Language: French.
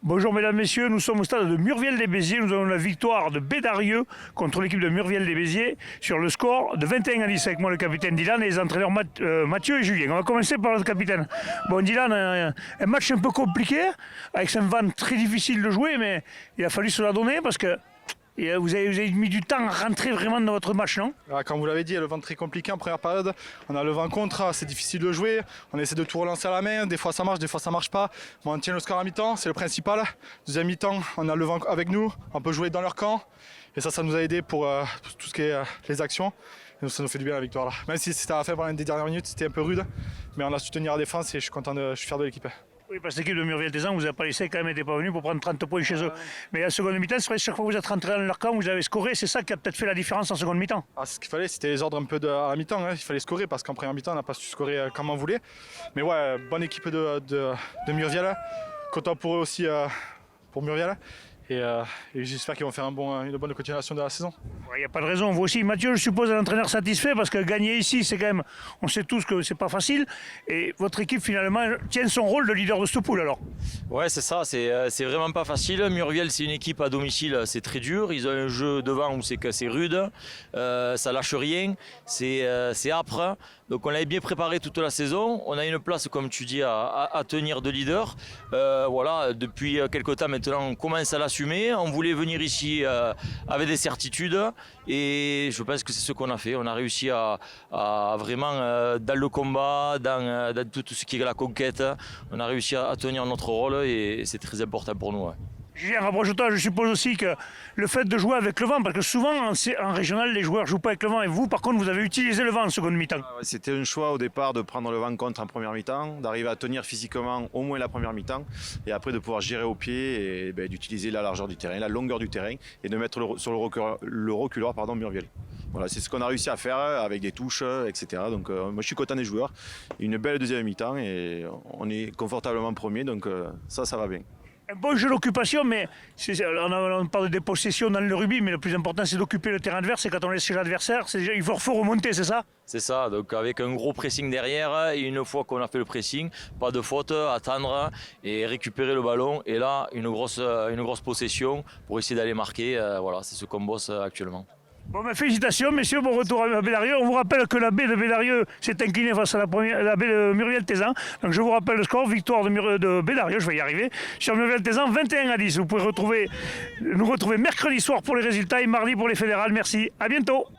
Bonjour mesdames, messieurs, nous sommes au stade de Murviel-les-Béziers. Nous avons la victoire de Bédarieux contre l'équipe de Murviel-les-Béziers sur le score de 21-10 avec moi le capitaine Dylan et les entraîneurs Mathieu et Julien. On va commencer par le capitaine. Bon Dylan, un match un peu compliqué, avec Saint-Van très difficile de jouer, mais il a fallu se la donner parce que vous avez mis du temps à rentrer vraiment dans votre match, non? Comme vous l'avez dit, le vent très compliqué en première période. On a le vent contre, c'est difficile de jouer. On essaie de tout relancer à la main. Des fois ça marche, des fois ça marche pas. Mais on tient le score à mi-temps, c'est le principal. Deuxième mi-temps, on a le vent avec nous. On peut jouer dans leur camp. Et ça nous a aidé pour tout ce qui est les actions. Et ça nous fait du bien la victoire là. Même si c'était à la fin pendant les dernières minutes, c'était un peu rude. Mais on a su tenir la défense et je suis fier de l'équipe. Oui, parce que l'équipe de Murviel-Tézan, vous n'avez pas laissé quand même, n'était pas venu pour prendre 30 points chez eux. Mais à la seconde mi-temps, c'est vrai que chaque fois que vous êtes rentré dans leur camp, vous avez scoré, c'est ça qui a peut-être fait la différence en seconde mi-temps. C'est ce qu'il fallait, c'était les ordres un peu à la mi-temps, il fallait scorer parce qu'en première mi-temps, on n'a pas su scorer comme on voulait. Mais ouais, bonne équipe de Murviel, content pour eux aussi, pour Murviel. Et j'espère qu'ils vont faire une bonne continuation de la saison. Il n'y a pas de raison. Vous aussi, Mathieu, je suppose, un entraîneur satisfait parce que gagner ici, c'est quand même, on sait tous que c'est pas facile. Et votre équipe, finalement, tient son rôle de leader de cette poule alors. Ouais, c'est ça, c'est vraiment pas facile. Murviel, c'est une équipe à domicile, c'est très dur. Ils ont un jeu devant où c'est rude, ça lâche rien, c'est âpre. Donc on l'avait bien préparé toute la saison. On a une place, comme tu dis, à tenir de leader. Voilà, depuis quelques temps maintenant, on commence à l'assumer. On voulait venir ici avec des certitudes et je pense que c'est ce qu'on a fait. On a réussi à vraiment, dans le combat, dans tout ce qui est la conquête, on a réussi à tenir notre rôle et c'est très important pour nous. Ouais. Julien, rapproche-toi, je suppose aussi que le fait de jouer avec le vent, parce que souvent en régional, les joueurs ne jouent pas avec le vent, et vous, par contre, vous avez utilisé le vent en seconde mi-temps. C'était un choix au départ de prendre le vent contre en première mi-temps, d'arriver à tenir physiquement au moins la première mi-temps, et après de pouvoir gérer au pied et d'utiliser la largeur du terrain, la longueur du terrain, et de mettre sur le reculoir Murviel. Voilà, c'est ce qu'on a réussi à faire avec des touches, etc. Donc moi je suis content des joueurs, une belle deuxième mi-temps, et on est confortablement premier, donc ça va bien. Un bon jeu d'occupation, mais on parle des possessions dans le rugby, mais le plus important c'est d'occuper le terrain adverse. Et quand on laisse chez l'adversaire, il faut remonter, c'est ça? C'est ça, donc avec un gros pressing derrière, et une fois qu'on a fait le pressing, pas de faute, attendre et récupérer le ballon. Et là, une grosse possession pour essayer d'aller marquer. Voilà, c'est ce qu'on bosse actuellement. Bon, félicitations messieurs, bon retour à Bédarieux. On vous rappelle que la baie de Bédarieux s'est inclinée face à la baie de Murviel-Tézan. Donc je vous rappelle le score, victoire de Bédarieux, je vais y arriver, sur Murviel-Tézan, 21-10. Vous pouvez nous retrouver mercredi soir pour les résultats et mardi pour les fédérales. Merci, à bientôt.